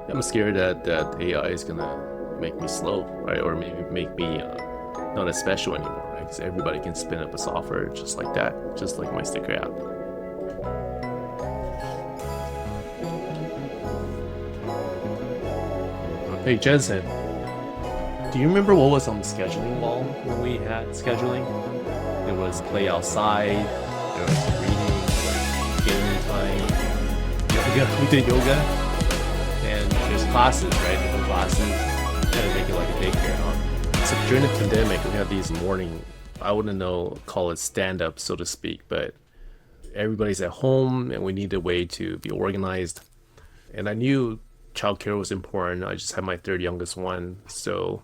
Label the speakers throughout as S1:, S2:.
S1: I'm scared that AI is gonna make me slow, right? Or maybe make me not as special anymore, right? Because everybody can spin up a software just like that, just like my sticker app. Hey Jensen, do you remember what was on the scheduling wall when we had scheduling? There was play outside, there was reading, like gaming time, yoga. We did yoga, and there's classes, right? Different classes, kind of make it like a daycare, huh? So during the pandemic, we had these morning, I wouldn't know, call it stand up, so to speak, but everybody's at home and we need a way to be organized. And I knew childcare was important. I just had my third youngest one. So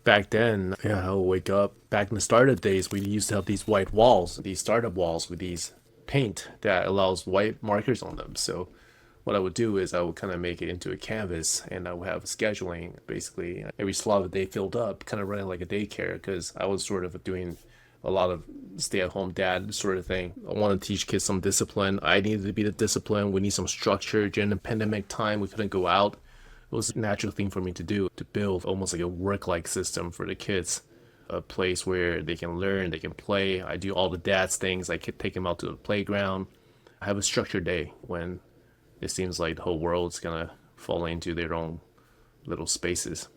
S1: back then, yeah, I would wake up. Back in the startup days, we used to have these white walls, these startup walls with these paint that allows white markers on them. So what I would do is I would kind of make it into a canvas and I would have scheduling. Basically, every slot of the day filled up, kind of running like a daycare because I was sort of doing a lot of stay-at-home dad sort of thing. I want to teach kids some discipline. I needed to be the discipline. We need some structure. During the pandemic time, we couldn't go out. It was a natural thing for me to do, to build almost like a work-like system for the kids, a place where they can learn, they can play. I do all the dad's things. I could take them out to the playground. I have a structured day when it seems like the whole world's gonna fall into their own little spaces.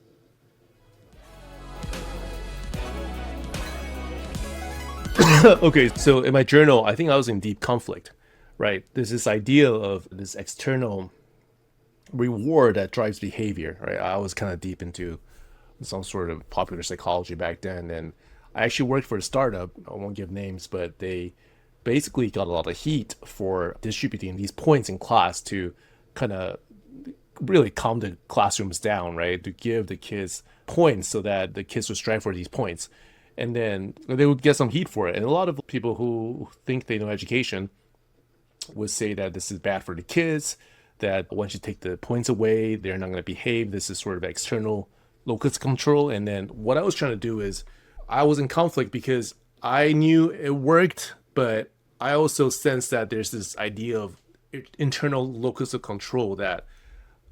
S1: Okay, so in my journal, I think I was in deep conflict, right? There's this idea of this external reward that drives behavior, right? I was kind of deep into some sort of popular psychology back then, and I actually worked for a startup. I won't give names, but they basically got a lot of heat for distributing these points in class to kind of really calm the classrooms down, right? To give the kids points so that the kids would strive for these points. And then they would get some heat for it. And a lot of people who think they know education would say that this is bad for the kids, that once you take the points away, they're not going to behave. This is sort of external locus control. And then what I was trying to do is I was in conflict because I knew it worked, but I also sensed that there's this idea of internal locus of control that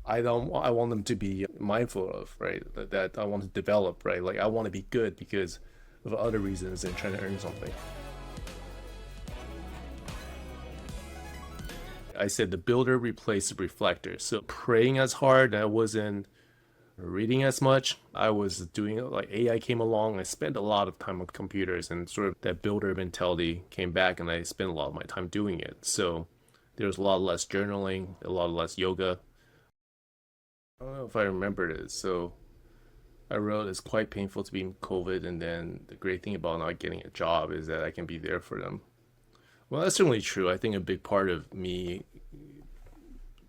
S1: I want them to be mindful of, right? That I want to develop, right? Like I want to be good because of other reasons than trying to earn something. I said the builder replaced the reflector. So praying as hard, I wasn't reading as much. I was doing like AI came along. I spent a lot of time on computers and sort of that builder mentality came back and I spent a lot of my time doing it. So there was a lot less journaling, a lot less yoga. I don't know if I remember this. So I wrote it's quite painful to be in COVID, and then the great thing about not getting a job is that I can be there for them. Well, that's certainly true. I think a big part of me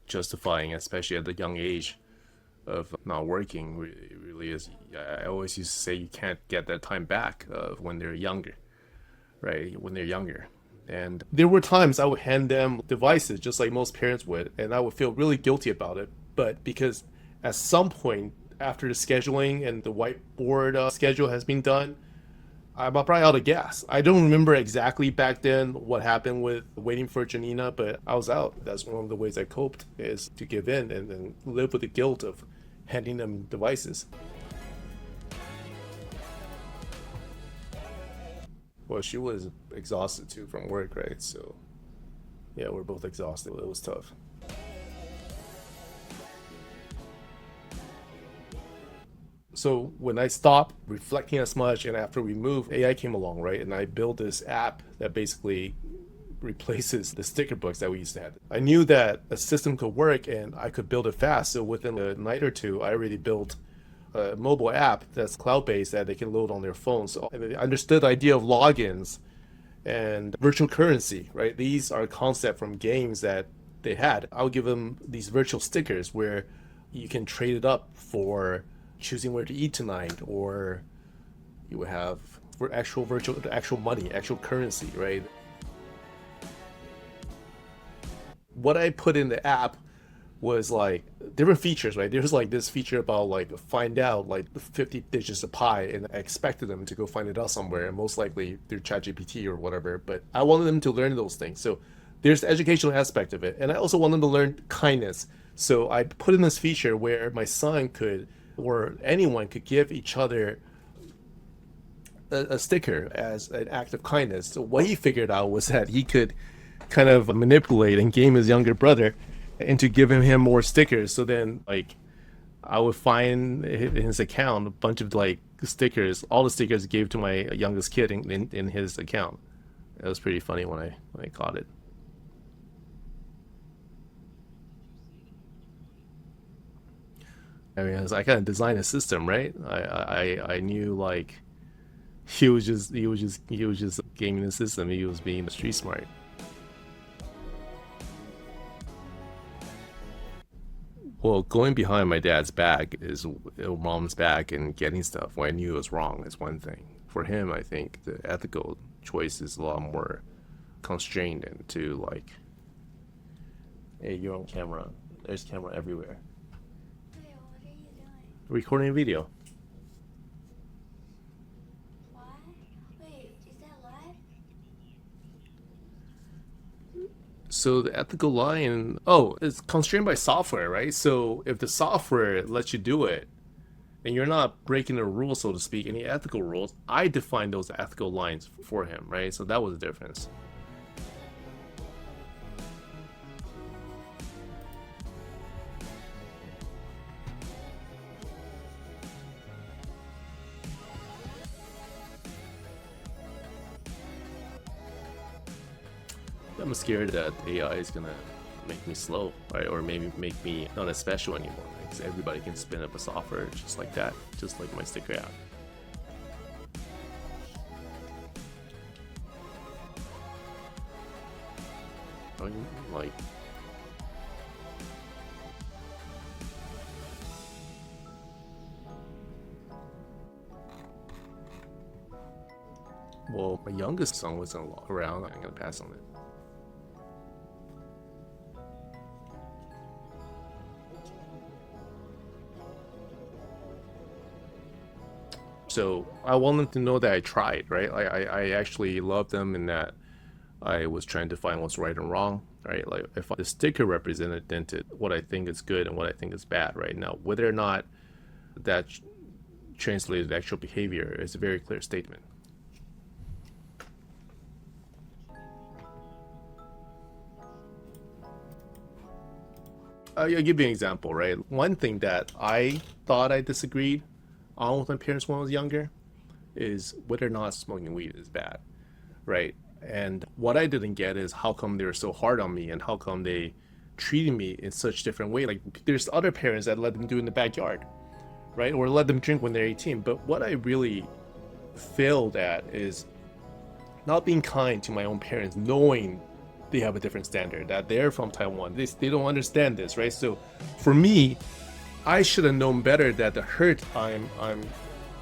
S1: justifying, especially at the young age of not working, really is. I always used to say you can't get that time back of when they're younger, right? When they're younger. And there were times I would hand them devices just like most parents would, and I would feel really guilty about it. But because at some point after the scheduling and the whiteboard schedule has been done, I'm probably out of gas. I don't remember exactly back then what happened with waiting for Janina, but I was out. That's one of the ways I coped is to give in and then live with the guilt of handing them devices. Well, she was exhausted too from work, right? So yeah, we're both exhausted. It was tough. So when I stopped reflecting as much and after we moved, AI came along, right? And I built this app that basically replaces the sticker books that we used to have. I knew that a system could work and I could build it fast. So within a night or two, I already built a mobile app that's cloud-based that they can load on their phones. So I understood the idea of logins and virtual currency, right? These are concepts from games that they had. I'll give them these virtual stickers where you can trade it up for choosing where to eat tonight, or you would have for actual virtual, actual money, actual currency, right? What I put in the app was like different features, right? There's like this feature about like find out like 50 digits of pi, and I expected them to go find it out somewhere, and most likely through ChatGPT or whatever. But I wanted them to learn those things. So there's the educational aspect of it, and I also want them to learn kindness. So I put in this feature where my son could, or anyone could give each other a sticker as an act of kindness. So what he figured out was that he could kind of manipulate and game his younger brother into giving him more stickers. So then, like, I would find in his account a bunch of like stickers, all the stickers he gave to my youngest kid in his account. It was pretty funny when I caught it. I mean, I kind of designed a system, right? I knew like he was just gaming the system. He was being street smart. Well, going behind my dad's back is mom's back and getting stuff when I knew it was wrong is one thing. For him, I think the ethical choice is a lot more constrained into like, hey, you're on camera. There's camera everywhere.
S2: Wait, what are you doing?
S1: Recording a video.
S2: What? Wait, is that live?
S1: So the ethical line, oh, it's constrained by software, right? So if the software lets you do it, and you're not breaking the rules, so to speak, any ethical rules, I define those ethical lines for him, right? So that was the difference. I'm scared that AI is gonna make me slow, right? Or maybe make me not as special anymore, because everybody can spin up a software just like that, just like my sticker app. Like, well, my youngest son wasn't around. I'm gonna pass on it. So I want them to know that I tried, right? I actually love them in that I was trying to find what's right and wrong, right? Like if the sticker represented what I think is good and what I think is bad, right? Now, whether or not that translated actual behavior is a very clear statement. I'll give you an example, right? One thing that I thought I disagreed on with my parents when I was younger is whether or not smoking weed is bad, right? And what I didn't get is how come they were so hard on me and how come they treated me in such different way. Like there's other parents that let them do in the backyard, right? Or let them drink when they're 18. But what I really failed at is not being kind to my own parents, knowing they have a different standard, that they're from Taiwan. They don't understand this, right? So for me, I should have known better that the hurt I'm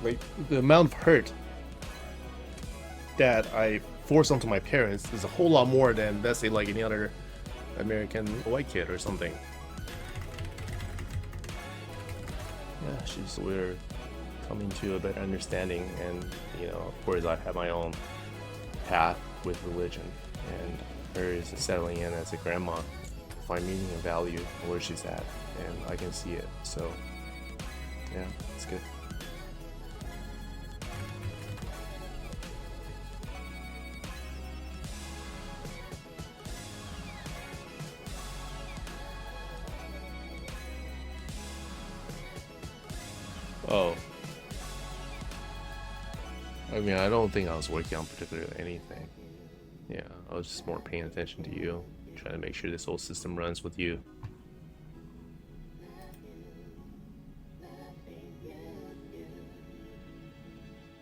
S1: like the amount of hurt that I force onto my parents is a whole lot more than, let's say, like any other American white kid or something. Yeah, we're coming to a better understanding, and of course, I have my own path with religion, and her is settling in as a grandma, find meaning and value where she's at, and I can see it. So, yeah, it's good. Oh, I mean, I don't think I was working on particularly anything. Yeah, I was just more paying attention to you, trying to make sure this whole system runs with you.